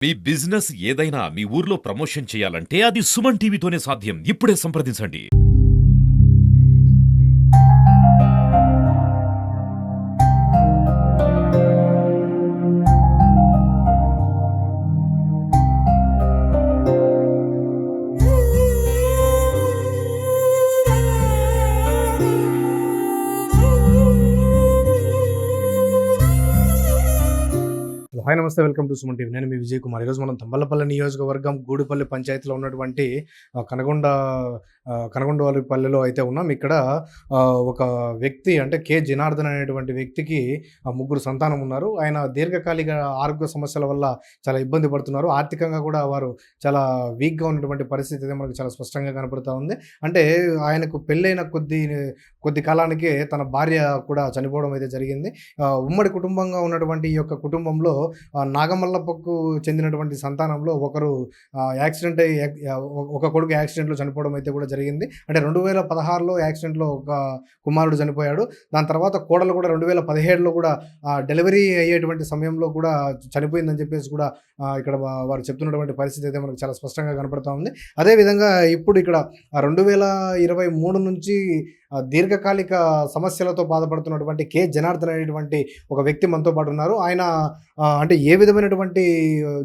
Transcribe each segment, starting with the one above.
మీ business ఏదైనా మీ ఊర్లో promotion చేయాలంటే అది సుమన్ టీవీతోనే సాధ్యం. ఇప్పుడే సంప్రదించండి. హాయ్ నమస్తే, వెల్కమ్ టు సుమన్ టీవీ. నేను మీ విజయ్ కుమార్. ఈరోజు మనం తంబలపల్లి నియోజకవర్గం గూడిపల్లి పంచాయతీలో ఉన్నటువంటి కనగొండవారిపల్లెలో అయితే ఉన్నాం. ఇక్కడ ఒక వ్యక్తి అంటే కె జనార్దన్ అనేటువంటి వ్యక్తికి ముగ్గురు సంతానం ఉన్నారు. ఆయన దీర్ఘకాలిక ఆరోగ్య సమస్యల వల్ల చాలా ఇబ్బంది పడుతున్నారు. ఆర్థికంగా కూడా వారు చాలా వీక్గా ఉన్నటువంటి పరిస్థితి అయితే మనకు చాలా స్పష్టంగా కనపడుతూ ఉంది. అంటే ఆయనకు పెళ్ళైన కొద్ది కాలానికే తన భార్య కూడా చనిపోవడం అయితే జరిగింది. ఉమ్మడి కుటుంబంగా ఉన్నటువంటి ఈ యొక్క కుటుంబంలో నాగమల్లపకు చెందినటువంటి సంతానంలో ఒకరు యాక్సిడెంట్ అయ్యి ఒక కొడుకు యాక్సిడెంట్లో చనిపోవడం అయితే కూడా జరిగింది. అంటే 2016లో యాక్సిడెంట్లో ఒక కుమారుడు చనిపోయాడు. దాని తర్వాత కోడలు కూడా 2017లో కూడా డెలివరీ అయ్యేటువంటి సమయంలో కూడా చనిపోయిందని చెప్పేసి కూడా ఇక్కడ వారు చెప్తున్నటువంటి పరిస్థితి అయితే మనకు చాలా స్పష్టంగా కనపడుతూ ఉంది. అదేవిధంగా ఇప్పుడు ఇక్కడ 2023 నుంచి దీర్ఘకాలిక సమస్యలతో బాధపడుతున్నటువంటి కె జనార్దన్ అనేటువంటి ఒక వ్యక్తి మనతో పాటు ఉన్నారు. ఆయన అంటే ఏ విధమైనటువంటి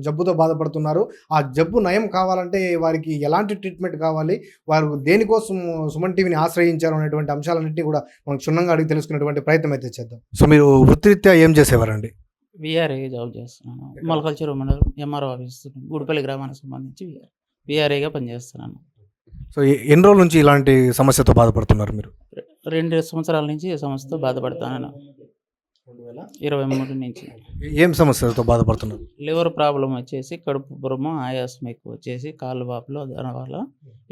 జబ్బుతో బాధపడుతున్నారు, ఆ జబ్బు నయం కావాలంటే వారికి ఎలాంటి ట్రీట్మెంట్ కావాలి, వారు దేనికోసం సుమన్ టీవీని ఆశ్రయించారు అనేటువంటి అంశాలన్నింటినీ కూడా మనం క్షుణ్ణంగా అడిగి తెలుసుకునేటువంటి ప్రయత్నం అయితే చేద్దాం. సో మీరు వృత్తిరీత్యా ఏం చేసేవారండి? విఆర్ఏ జాబ్ చేస్తున్నాను. మొలకల్చూరు మండలం ఎంఆర్ఓ ఆఫీస్ గుడిపల్లి గ్రామానికి సంబంధించి విఆర్ఏగా పనిచేస్తున్నాను. సో ఎన్ని రోజుల నుంచి ఇలాంటి సమస్యతో బాధపడుతున్నారు మీరు? 2 సంవత్సరాల నుంచి ఈ సమస్యతో బాధపడుతున్నాను. 2023 నుంచి. ఏం సమస్యలతో బాధపడుతున్నారు? లివర్ ప్రాబ్లం వచ్చేసి కడుపు బురమ, ఆయాసం ఎక్కువ వచ్చేసి కాళ్ళు వాపులు దానివల్ల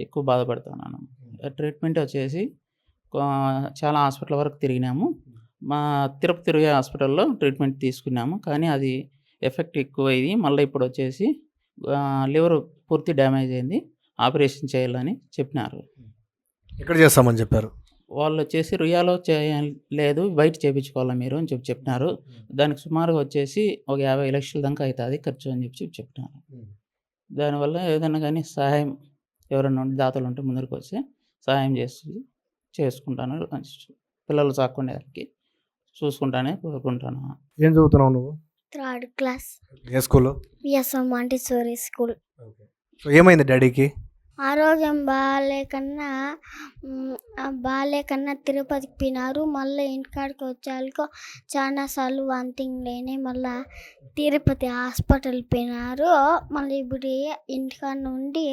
ఎక్కువ బాధపడుతున్నాను. ట్రీట్మెంట్ వచ్చేసి చాలా హాస్పిటల్ వరకు తిరిగినాము. మా తిరుపతి హాస్పిటల్లో ట్రీట్మెంట్ తీసుకున్నాము. కానీ అది ఎఫెక్ట్ ఎక్కువైంది. మళ్ళీ ఇప్పుడు వచ్చేసి లివర్ పూర్తి డ్యామేజ్ అయింది, ఆపరేషన్ చేయాలని చెప్పినారు. ఎక్కడ చేస్తామని చెప్పారు? వాళ్ళు వచ్చేసి రుయాలో లేదు, బయట చేయించుకోవాలి మీరు అని చెప్పినారు. దానికి సుమారుగా వచ్చేసి ఒక 50 లక్షల దాకా అవుతుంది ఖర్చు అని చెప్పినారు. దానివల్ల ఏదైనా కానీ సహాయం ఎవరైనా దాతలు ఉంటే ముందరికి వచ్చి సహాయం చేసుకుంటాను. పిల్లలు సాక్కునేదానికి చూసుకుంటానే కోరుకుంటాను. ఏం చదువుతున్నావు నువ్వు? 3rd class. ఏ స్కూల్లో? VSM Montessori school. సో ఏమైంది డాడీకి? ఆరోగ్యం బాగాలేకన్నా తిరుపతికి పోయినారు. మళ్ళీ ఇంటికాడికి వచ్చాక చాలాసార్లు వాంతింగ్ లేని మళ్ళీ తిరుపతి హాస్పిటల్ పోయినారు. మళ్ళీ ఇప్పుడు ఇంటికాడ నుండి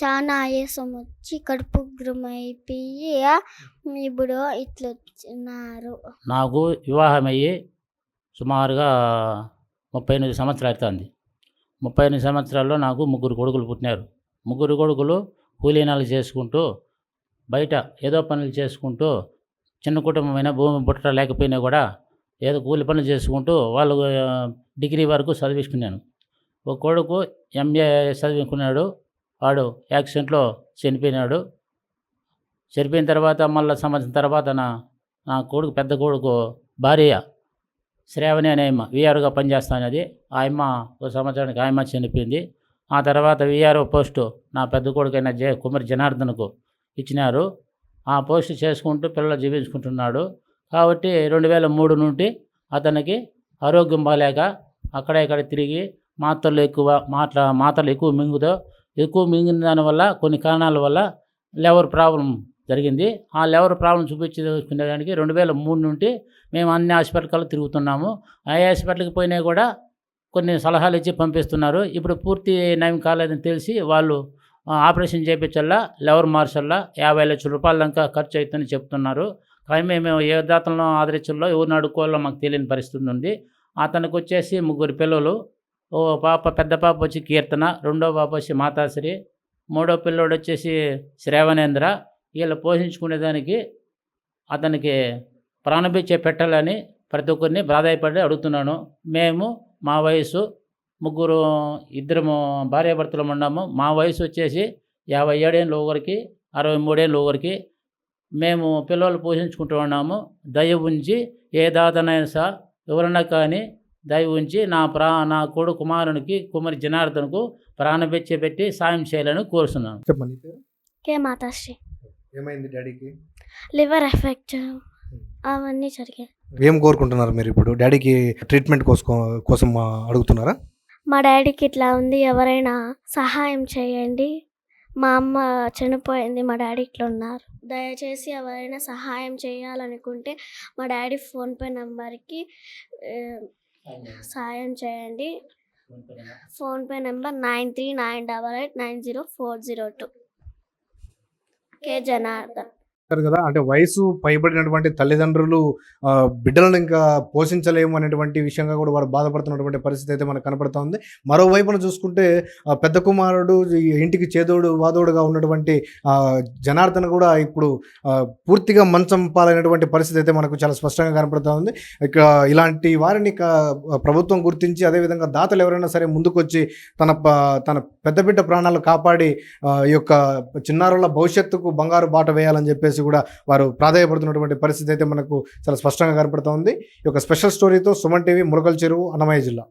చాలా ఆయాసం వచ్చి కడుపు ఉగ్రమైపోయి ఇప్పుడు ఇట్లా వచ్చినారు. నాకు వివాహమయ్యి సుమారుగా 38 సంవత్సరాలు అవుతుంది. 38 సంవత్సరాల్లో నాకు 3 కొడుకులు పుట్టినారు. 3 కొడుకులు కూలీనాలు చేసుకుంటూ బయట ఏదో పనులు చేసుకుంటూ, చిన్న కుటుంబమైన భూమి పుట్ట లేకపోయినా కూడా ఏదో కూలి పనులు చేసుకుంటూ వాళ్ళు డిగ్రీ వరకు చదివించుకున్నాను. ఒక కొడుకు ఎంఏ చదువుకున్నాడు. వాడు యాక్సిడెంట్లో చనిపోయినాడు. చనిపోయిన తర్వాత మళ్ళీ సంవత్సరం తర్వాత నా కొడుకు పెద్ద కొడుకు భార్య శ్రావణి అనే అమ్మ విఆర్గా పనిచేస్తున్నది. ఆ అమ్మ ఒక సంవత్సరానికి ఆ అమ్మ చనిపోయింది. ఆ తర్వాత విఆర్ఓ పోస్టు నా పెద్ద కొడుకైన కుమార్ జనార్దన్కు ఇచ్చినారు. ఆ పోస్టు చేసుకుంటూ పిల్లలు జీవించుకుంటున్నాడు. కాబట్టి 2003 నుండి అతనికి ఆరోగ్యం బాగాలేక అక్కడ ఇక్కడ తిరిగి మాత్రలు ఎక్కువ మింగిన దానివల్ల కొన్ని కారణాల వల్ల లివర్ ప్రాబ్లం జరిగింది. ఆ లివర్ ప్రాబ్లం చూపించుకునేదానికి 2003 నుండి మేము అన్ని హాస్పిటల్కి తిరుగుతున్నాము. ఆ హాస్పిటల్కి పోయినా కూడా కొన్ని సలహాలు ఇచ్చి పంపిస్తున్నారు. ఇప్పుడు పూర్తి నయం కాలేదని తెలిసి వాళ్ళు ఆపరేషన్ చేయించల్లా, లివర్ మార్చల్లా 50 లక్షల రూపాయల దాకా ఖర్చు అవుతుందని చెప్తున్నారు. కానీ మేము ఏ దాతలను ఆదరించల్లో ఎవరిని అడుక్కోవాలో మాకు తెలియని పరిస్థితి ఉంది. అతనికి వచ్చేసి 3 పిల్లలు. పెద్ద పాప వచ్చి కీర్తన, రెండో పాప వచ్చి మాతాశ్రీ, మూడో పిల్లోడు వచ్చేసి శ్రావణేంద్ర. వీళ్ళు పోషించుకునేదానికి అతనికి ప్రాణభిక్ష పెట్టాలని ప్రతి ఒక్కరిని ప్రాధాయపడి అడుగుతున్నాను. మేము మా వయసు 2 భార్యాభర్తలు ఉన్నాము. మా వయసు వచ్చేసి 57 ఏళ్ళు ఒకరికి, 63 ఏళ్ళు ఒకరికి. మేము పిల్లలు పోషించుకుంటూ ఉన్నాము. దయ ఉంచి ఏ దాతనైనా ఎవరన్నా కానీ దయ ఉంచి నా కొడుకు కుమారునికి కుమారి జనార్దన్కు ప్రాణభిక్ష పెట్టి సాయం చేయాలని కోరుతున్నాను. చెప్పండి, నీ పేరు? కే మాతాశ్రీ. ఏమైంది డాడీకి? లివర్ ఎఫెక్ట్ అవన్నీ జరిగాయి. ఏం కోరుకుంటున్నారు మీరు ఇప్పుడు? డాడీకి ట్రీట్మెంట్ కోసం అడుగుతున్నారా? మా డాడీకి ఇట్లా ఉంది, ఎవరైనా సహాయం చేయండి. మా అమ్మ చనిపోయింది, మా డాడీ ఇట్లా ఉన్నారు. దయచేసి ఎవరైనా సహాయం చేయాలనుకుంటే మా డాడీ ఫోన్పే నెంబర్కి సాయం చేయండి. PhonePe number 9398890402. కే జనార్దన్. కదా, అంటే వయసు పైబడినటువంటి తల్లిదండ్రులు బిడ్డలను ఇంకా పోషించలేము అనేటువంటి విషయంగా కూడా వారు బాధపడుతున్నటువంటి పరిస్థితి అయితే మనకు కనపడుతోంది. మరోవైపున చూసుకుంటే పెద్ద కుమారుడు ఇంటికి చేదోడు వాదోడుగా ఉన్నటువంటి జనార్దన్ కూడా ఇప్పుడు పూర్తిగా మంచం పాలైనటువంటి పరిస్థితి అయితే మనకు చాలా స్పష్టంగా కనపడుతోంది. ఇక ఇలాంటి వారిని ప్రభుత్వం గుర్తించి, అదేవిధంగా దాతలు ఎవరైనా సరే ముందుకొచ్చి తన పెద్ద బిడ్డ ప్రాణాలు కాపాడి ఈ యొక్క చిన్నారుల భవిష్యత్తుకు బంగారు బాట వేయాలని చెప్పేసి కూడా వారు ప్రాధాయపడుతున్నటువంటి పరిస్థితి అయితే మనకు చాలా స్పష్టంగా కనపడుతోంది. ఈ యొక్క స్పెషల్ స్టోరీతో సుమన్ టీవీ, మురకల్ చెరువు, అన్నమయ్య జిల్లా.